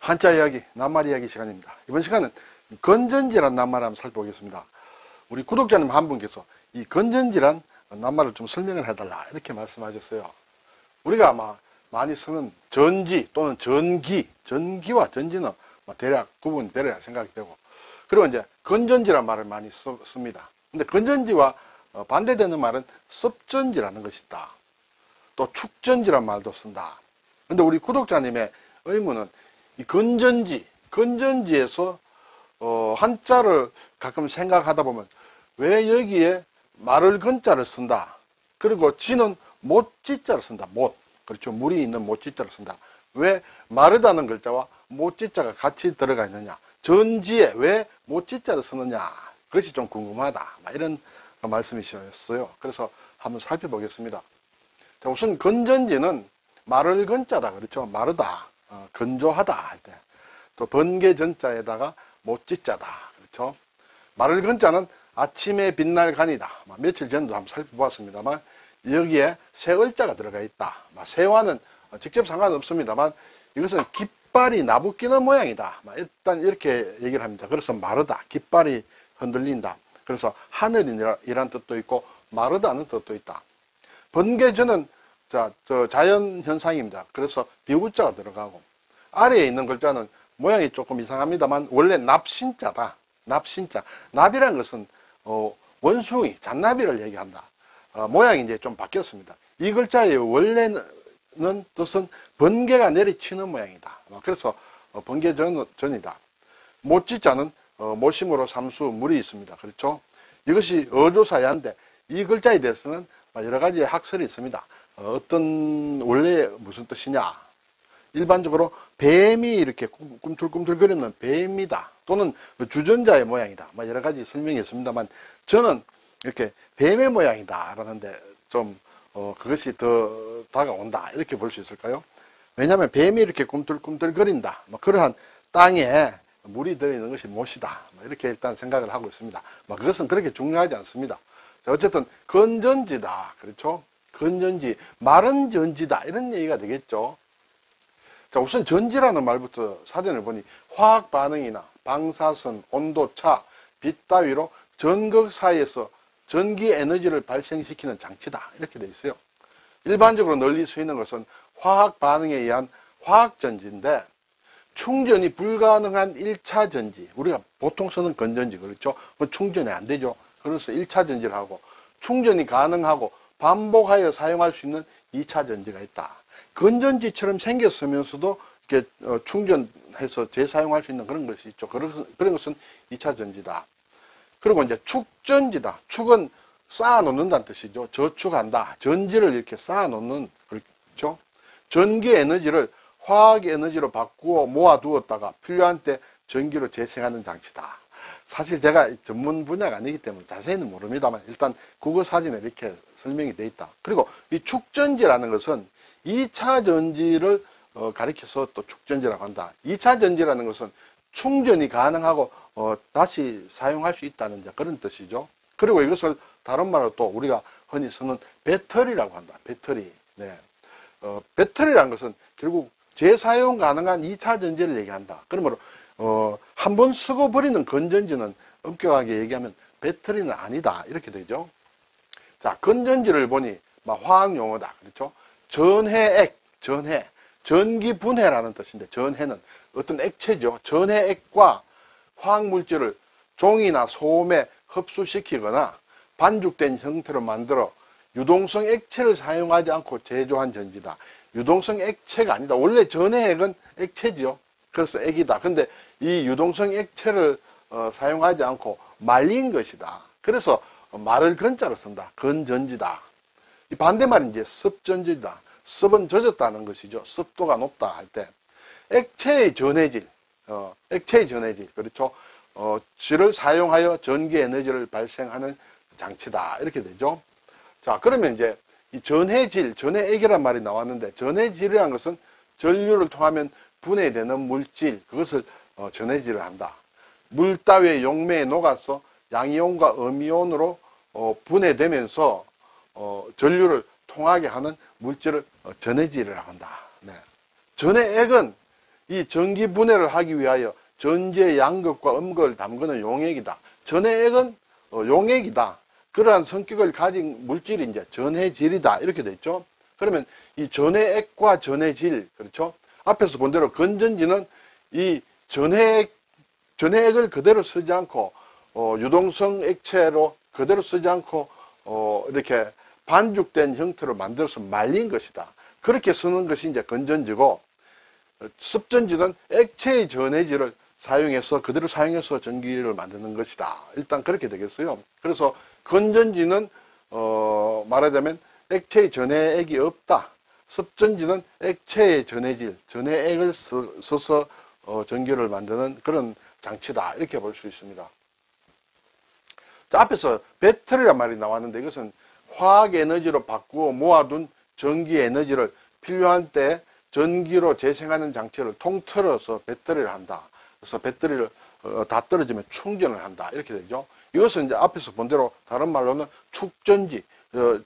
한자 이야기, 낱말 이야기 시간입니다. 이번 시간은 건전지란 낱말을 한번 살펴보겠습니다. 우리 구독자님 한 분께서 이 건전지란 낱말을 좀 설명을 해달라 이렇게 말씀하셨어요. 우리가 아마 많이 쓰는 전지 또는 전기, 전기와 전지는 대략 구분이 되려야 생각이 되고, 그리고 이제 건전지란 말을 많이 씁니다. 근데 건전지와 반대되는 말은 습전지라는 것이 있다. 또 축전지란 말도 쓴다. 근데 우리 구독자님의 의문은 이 건전지에서 한자를 가끔 생각하다 보면 왜 여기에 말을 건자를 쓴다. 그리고 지는 못지자를 쓴다. 못. 그렇죠. 물이 있는 못지자를 쓴다. 왜 마르다는 글자와 못지자가 같이 들어가 있느냐. 전지에 왜 못지자를 쓰느냐. 그것이 좀 궁금하다. 이런 말씀이셨어요. 그래서 한번 살펴보겠습니다. 자, 우선 건전지는 마를 건자다. 그렇죠. 마르다. 건조하다 할 때. 또 번개 전자에다가 못지자다. 그렇죠. 마를 건자는 아침에 빛날 간이다. 며칠 전도 한번 살펴보았습니다만 여기에 새을자가 들어가 있다. 새와는 직접 상관없습니다만 이것은 깃발이 나부끼는 모양이다. 일단 이렇게 얘기를 합니다. 그래서 마르다. 깃발이 흔들린다. 그래서 하늘이란 뜻도 있고 마르다는 뜻도 있다. 번개전은 자연 현상입니다. 그래서 비구자가 들어가고 아래에 있는 글자는 모양이 조금 이상합니다만 원래 납신자다. 납신자. 납이라는 것은 원숭이, 잔나비를 얘기한다. 모양이 이제 좀 바뀌었습니다. 이 글자의 원래는 뜻은 번개가 내리치는 모양이다. 그래서 번개전이다. 못지자는 모심으로 삼수 물이 있습니다. 그렇죠? 이것이 어조사야인데 이 글자에 대해서는 여러 가지 학설이 있습니다. 어떤 원래 무슨 뜻이냐? 일반적으로 뱀이 이렇게 꿈틀꿈틀거리는 뱀이다. 또는 주전자의 모양이다. 여러 가지 설명이 있습니다만 저는 이렇게 뱀의 모양이다 라는데 좀 그것이 더 다가온다 이렇게 볼 수 있을까요? 왜냐하면 뱀이 이렇게 꿈틀꿈틀거린다. 그러한 땅에 물이 들어있는 것이 못이다. 이렇게 일단 생각을 하고 있습니다. 그것은 그렇게 중요하지 않습니다. 자, 어쨌든 건전지다. 그렇죠? 건전지, 마른 전지다. 이런 얘기가 되겠죠. 자, 우선 전지라는 말부터 사전을 보니 화학 반응이나 방사선, 온도 차, 빛 따위로 전극 사이에서 전기 에너지를 발생시키는 장치다. 이렇게 되어 있어요. 일반적으로 널리 쓰이는 것은 화학 반응에 의한 화학전지인데 충전이 불가능한 1차 전지. 우리가 보통 쓰는 건전지, 그렇죠? 충전이 안 되죠. 그래서 1차 전지를 하고 충전이 가능하고 반복하여 사용할 수 있는 2차 전지가 있다. 건전지처럼 생겼으면서도 이렇게 충전해서 재사용할 수 있는 그런 것이 있죠. 그런 것은 2차 전지다. 그리고 이제 축전지다. 축은 쌓아놓는다는 뜻이죠. 저축한다. 전지를 이렇게 쌓아놓는, 그렇죠? 전기 에너지를 화학 에너지로 바꾸어 모아두었다가 필요한 때 전기로 재생하는 장치다. 사실 제가 전문 분야가 아니기 때문에 자세히는 모릅니다만 일단 국어 사진에 이렇게 설명이 되어 있다. 그리고 이 축전지라는 것은 2차 전지를 가리켜서 또 축전지라고 한다. 2차 전지라는 것은 충전이 가능하고 다시 사용할 수 있다는 그런 뜻이죠. 그리고 이것을 다른 말로 또 우리가 흔히 쓰는 배터리라고 한다. 배터리. 네. 배터리라는 것은 결국 재사용 가능한 2차 전지를 얘기한다. 그러므로 한 번 쓰고 버리는 건전지는 엄격하게 얘기하면 배터리는 아니다. 이렇게 되죠. 자, 건전지를 보니 화학 용어다. 그렇죠? 전해액, 전해. 전기 분해라는 뜻인데 전해는 어떤 액체죠. 전해액과 화학물질을 종이나 소음에 흡수시키거나 반죽된 형태로 만들어 유동성 액체를 사용하지 않고 제조한 전지다. 유동성 액체가 아니다. 원래 전해액은 액체죠. 그래서 액이다. 근데 이 유동성 액체를 사용하지 않고 말린 것이다. 그래서 말을 건자로 쓴다. 건전지다. 이 반대말은 이제 습전지다. 습은 젖었다는 것이죠. 습도가 높다 할 때. 액체의 전해질, 그렇죠. 질을 사용하여 전기 에너지를 발생하는 장치다. 이렇게 되죠. 자, 그러면 이제 이 전해질, 전해액이란 말이 나왔는데 전해질이라는 것은 전류를 통하면 분해되는 물질, 그것을 전해질을 한다. 물 따위의 용매에 녹아서 양이온과 음이온으로 분해되면서 전류를 통하게 하는 물질을 전해질이라고 한다. 네. 전해액은 이 전기 분해를 하기 위하여 전지의 양극과 음극을 담그는 용액이다. 전해액은 용액이다. 그러한 성격을 가진 물질이 이제 전해질이다. 이렇게 됐죠. 그러면 이 전해액과 전해질, 그렇죠? 앞에서 본 대로 건전지는 이 전해액을 그대로 쓰지 않고, 유동성 액체로 그대로 쓰지 않고, 이렇게 반죽된 형태로 만들어서 말린 것이다. 그렇게 쓰는 것이 이제 건전지고, 습전지는 액체의 전해질을 그대로 사용해서 전기를 만드는 것이다. 일단 그렇게 되겠어요. 그래서 건전지는, 말하자면 액체의 전해액이 없다. 습전지는 액체의 전해질, 전해액을 써서 전기를 만드는 그런 장치다. 이렇게 볼 수 있습니다. 자, 앞에서 배터리란 말이 나왔는데 이것은 화학 에너지로 바꾸어 모아둔 전기 에너지를 필요한 때 전기로 재생하는 장치를 통틀어서 배터리를 한다. 그래서 배터리를 다 떨어지면 충전을 한다. 이렇게 되죠. 이것은 이제 앞에서 본 대로 다른 말로는 축전지,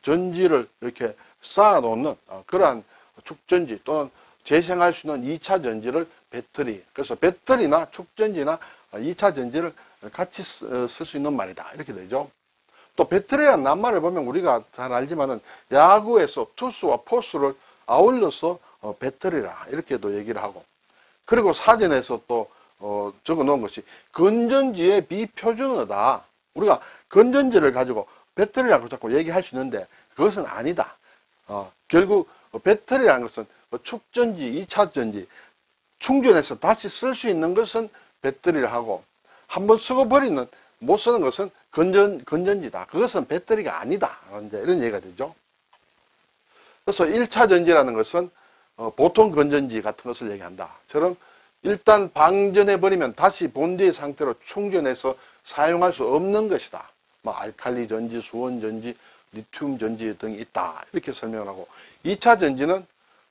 전지를 이렇게 쌓아놓는 그러한 축전지 또는 재생할 수 있는 2차 전지를 배터리. 그래서 배터리나 축전지나 2차 전지를 같이 쓸 수 있는 말이다. 이렇게 되죠. 또 배터리라는 낱말을 보면 우리가 잘 알지만은 야구에서 투수와 포수를 아울러서 배터리라 이렇게도 얘기를 하고, 그리고 사전에서 또 적어 놓은 것이 건전지의 비표준어다. 우리가 건전지를 가지고 배터리라고 자꾸 얘기할 수 있는데 그것은 아니다. 결국 배터리라는 것은 축전지, 2차 전지, 충전해서 다시 쓸 수 있는 것은 배터리를 하고, 한번 쓰고 버리는, 못 쓰는 것은 건전지다. 그것은 배터리가 아니다. 이런 얘기가 되죠. 그래서 1차 전지라는 것은 보통 건전지 같은 것을 얘기한다. 처럼 일단 방전해버리면 다시 본디의 상태로 충전해서 사용할 수 없는 것이다. 알칼리 전지, 수원 전지, 리튬 전지 등이 있다. 이렇게 설명을 하고, 2차 전지는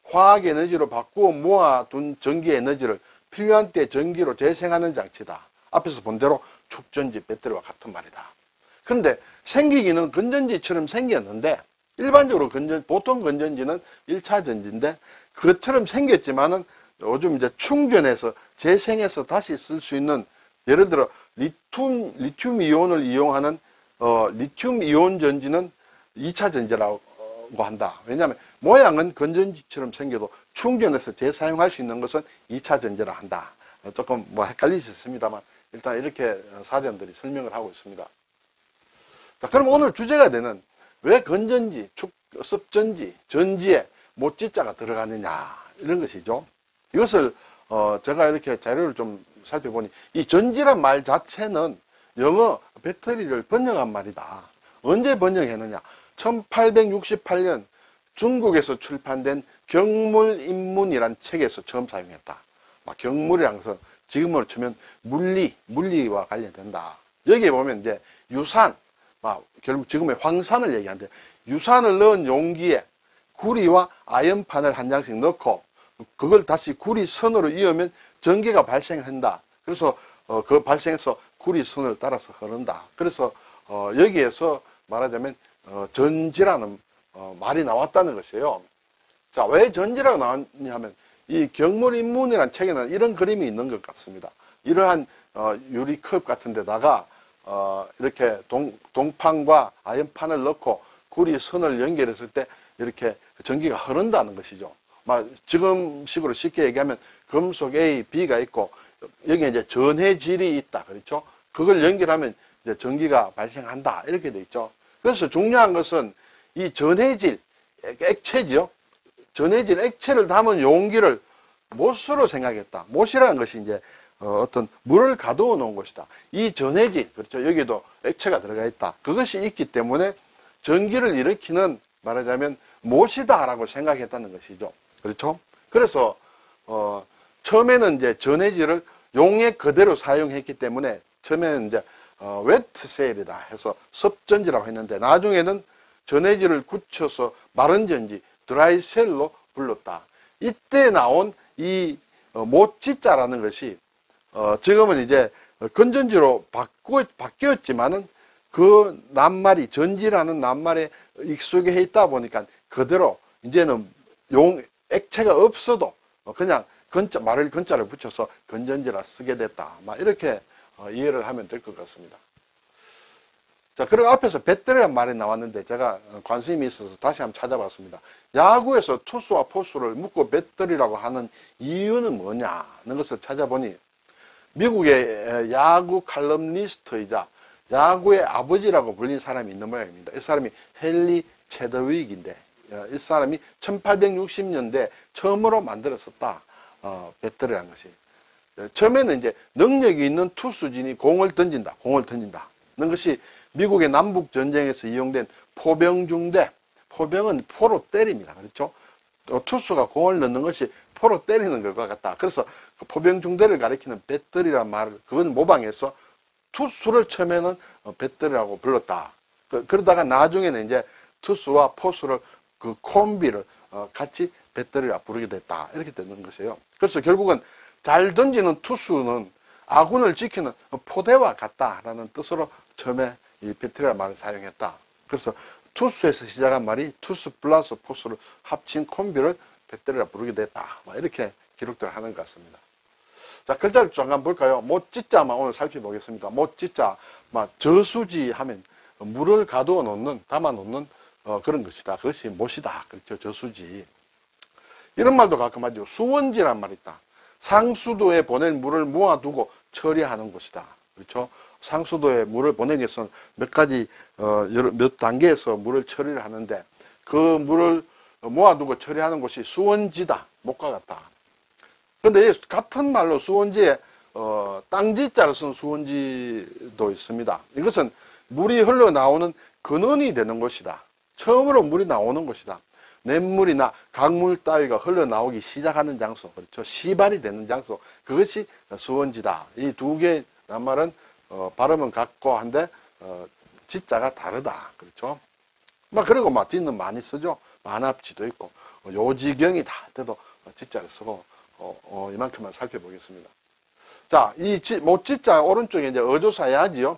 화학 에너지로 바꾸어 모아둔 전기 에너지를 필요한 때 전기로 재생하는 장치다. 앞에서 본 대로 축전지, 배터리와 같은 말이다. 그런데 생기기는 건전지처럼 생겼는데, 일반적으로 보통 건전지는 1차 전지인데, 그것처럼 생겼지만은 요즘 이제 충전해서 재생해서 다시 쓸 수 있는, 예를 들어 리튬 이온을 이용하는 리튬 이온 전지는 2차 전지라고 한다. 왜냐하면 모양은 건전지처럼 생겨도 충전해서 재사용할 수 있는 것은 2차 전지라 한다. 조금 헷갈리셨습니다만 일단 이렇게 사전들이 설명을 하고 있습니다. 자, 그럼 오늘 주제가 되는 왜 건전지, 습전지, 전지에 못지자가 들어가느냐 이런 것이죠. 이것을 제가 이렇게 자료를 좀 살펴보니 이 전지란 말 자체는 영어 배터리를 번역한 말이다. 언제 번역했느냐? 1868년 중국에서 출판된 경물인문이란 책에서 처음 사용했다. 경물이라는 것은 지금으로 치면 물리와 관련된다. 여기에 보면 이제 유산, 결국 지금의 황산을 얘기하는데, 유산을 넣은 용기에 구리와 아연판을 한 장씩 넣고 그걸 다시 구리선으로 이으면 전기가 발생한다. 그래서 그 발생해서 구리선을 따라서 흐른다. 그래서 여기에서 말하자면 전지라는 말이 나왔다는 것이에요. 자, 왜 전지라고 나왔냐 하면 이 경물인문이라는 책에는 이런 그림이 있는 것 같습니다. 이러한 유리컵 같은 데다가 이렇게 동판과 아연판을 넣고 구리선을 연결했을 때 이렇게 전기가 흐른다는 것이죠. 지금식으로 쉽게 얘기하면 금속 A, B가 있고 여기에 이제 전해질이 있다. 그렇죠? 그걸 연결하면 이제 전기가 발생한다. 이렇게 돼 있죠. 그래서 중요한 것은 이 전해질, 액체죠. 전해질, 액체를 담은 용기를 못으로 생각했다. 못이라는 것이 이제 어떤 물을 가두어 놓은 것이다. 이 전해질, 그렇죠. 여기도 액체가 들어가 있다. 그것이 있기 때문에 전기를 일으키는 말하자면 못이다라고 생각했다는 것이죠. 그렇죠? 그래서 처음에는 이제 전해질을 용액 그대로 사용했기 때문에 처음에는 이제 웨트 셀이다 해서 습전지라고 했는데, 나중에는 전해질을 굳혀서 마른 전지, 드라이 셀로 불렀다. 이때 나온 이 못지자라는 것이 지금은 이제 건전지로 바뀌었지만은 그 낱말이, 전지라는 낱말에 익숙해 있다 보니까 그대로 이제는 액체가 없어도 그냥 마를 건자를 붙여서 건전지라 쓰게 됐다. 막 이렇게 이해를 하면 될 것 같습니다. 자, 그리고 앞에서 배터리란 말이 나왔는데 제가 관심이 있어서 다시 한번 찾아봤습니다. 야구에서 투수와 포수를 묶고 배터리라고 하는 이유는 뭐냐는 것을 찾아보니 미국의 야구 칼럼니스트이자 야구의 아버지라고 불린 사람이 있는 모양입니다. 이 사람이 헨리 체더윅인데 이 사람이 1860년대 처음으로 만들었었다. 배터리라는 것이. 처음에는 이제 능력이 있는 투수진이 공을 던진다. 는 것이 미국의 남북 전쟁에서 이용된 포병중대. 포병은 포로 때립니다. 그렇죠? 투수가 공을 넣는 것이 포로 때리는 것과 같다. 그래서 그 포병중대를 가리키는 배터리란 말을 그건 모방해서 투수를 처음에는 배터리라고 불렀다. 그러다가 나중에는 이제 투수와 포수를 그 콤비를 같이 배터리라 부르게 됐다. 이렇게 되는 것이에요. 그래서 결국은 잘 던지는 투수는 아군을 지키는 포대와 같다라는 뜻으로 처음에 이 배터리라는 말을 사용했다. 그래서 투수에서 시작한 말이 투수 플러스 포수를 합친 콤비를 배터리라 부르게 됐다. 이렇게 기록들을 하는 것 같습니다. 자, 글자를 잠깐 볼까요? 못지자만 오늘 살펴보겠습니다. 못지자, 저수지 하면 물을 가두어 놓는, 담아 놓는 그런 것이다. 그것이 못이다. 그렇죠. 저수지. 이런 말도 가끔 하죠. 수원지란 말이 있다. 상수도에 보낼 물을 모아두고 처리하는 곳이다. 그렇죠. 상수도에 물을 보내기 위해서는 몇 가지, 몇 단계에서 물을 처리를 하는데 그 물을 모아두고 처리하는 곳이 수원지다. 못과 같다. 근데 같은 말로 수원지에, 땅지자를 쓴 수원지도 있습니다. 이것은 물이 흘러나오는 근원이 되는 곳이다. 처음으로 물이 나오는 곳이다. 냇물이나 강물 따위가 흘러나오기 시작하는 장소, 그렇죠. 시발이 되는 장소, 그것이 수원지다. 이 두 개의 말은 발음은 같고 한데 지자가 다르다. 그렇죠. 그리고 짓는 많이 쓰죠. 만합지도 있고 요지경이다 할 때도 지자를 쓰고 이만큼만 살펴보겠습니다. 자, 이 못지자 오른쪽에 이제 어조사야지요.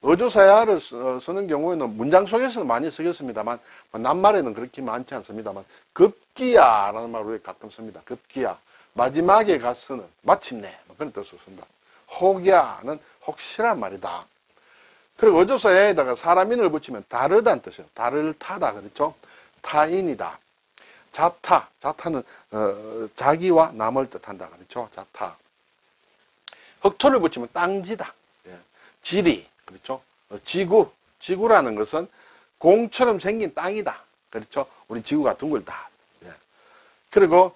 어조사야를 쓰는 경우에는 문장 속에서는 많이 쓰겠습니다만 낱말에는 그렇게 많지 않습니다만 급기야라는 말을 우리가 가끔 씁니다. 급기야. 마지막에 가서는 마침내 그런 뜻으로 씁니다. 혹야는 혹시란 말이다. 그리고 어조사야에다가 사람인을 붙이면 다르다는 뜻이에요. 다를 타다. 그렇죠? 타인이다. 자타는 자기와 남을 뜻한다. 그렇죠? 자타. 흑토를 붙이면 땅지다. 예. 지리. 그렇죠? 지구라는 것은 공처럼 생긴 땅이다. 그렇죠? 우리 지구가 둥글다. 예. 그리고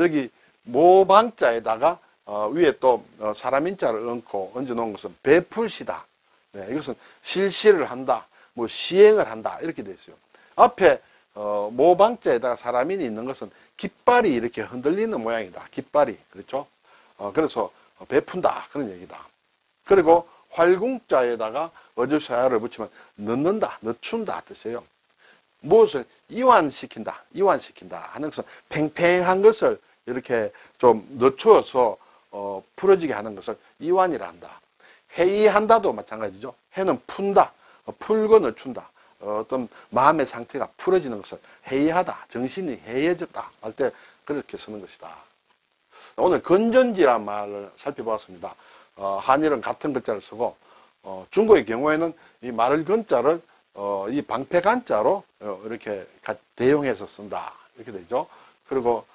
여기 모방자에다가 위에 또 사람인자를 얹어 놓은 것은 베풀시다. 네, 이것은 실시를 한다, 시행을 한다 이렇게 되어 있어요. 앞에 모방자에다가 사람인이 있는 것은 깃발이 이렇게 흔들리는 모양이다. 깃발이. 그렇죠? 그래서 베푼다 그런 얘기다. 그리고 활궁자에다가 어조사야를 붙이면 넣는다, 늦춘다 뜻이에요. 무엇을 이완시킨다 하는 것은 팽팽한 것을 이렇게 좀 늦추어서 풀어지게 하는 것을 이완이라 한다. 해이한다도 마찬가지죠. 해는 푼다, 풀고 늦춘다. 어떤 마음의 상태가 풀어지는 것을 해이하다, 정신이 해이해졌다 할 때 그렇게 쓰는 것이다. 오늘 건전지란 말을 살펴보았습니다. 한일은 같은 글자를 쓰고 중국의 경우에는 이 말을 건자를 이 방패간자로 이렇게 대용해서 쓴다 이렇게 되죠. 그리고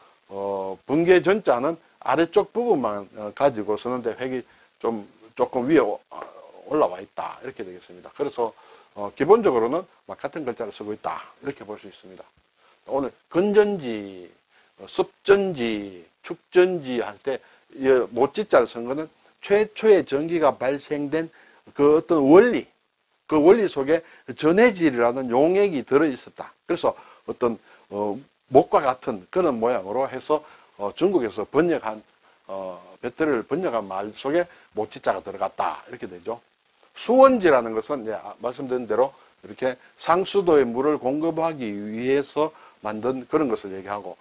bunge전자는 아래쪽 부분만 가지고 쓰는데 획이 조금 위에 올라와 있다 이렇게 되겠습니다. 그래서 기본적으로는 같은 글자를 쓰고 있다 이렇게 볼 수 있습니다. 오늘 건전지, 습전지, 축전지 할 때 못지자를 쓴 거는 최초의 전기가 발생된 그 어떤 원리, 그 원리 속에 전해질이라는 용액이 들어있었다. 그래서 어떤 못과 같은 그런 모양으로 해서 중국에서 번역한 배터리를 번역한 말 속에 못지자가 들어갔다 이렇게 되죠. 수원지라는 것은 말씀드린 대로 이렇게 상수도에 물을 공급하기 위해서 만든 그런 것을 얘기하고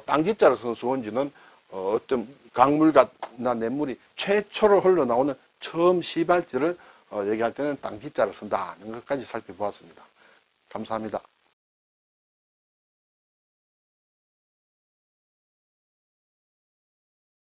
땅지자를 쓴 수원지는 어떤 강물이나 냇물이 최초로 흘러나오는 처음 시발지를 얘기할 때는 땅지자를 쓴다는 것까지 살펴보았습니다. 감사합니다.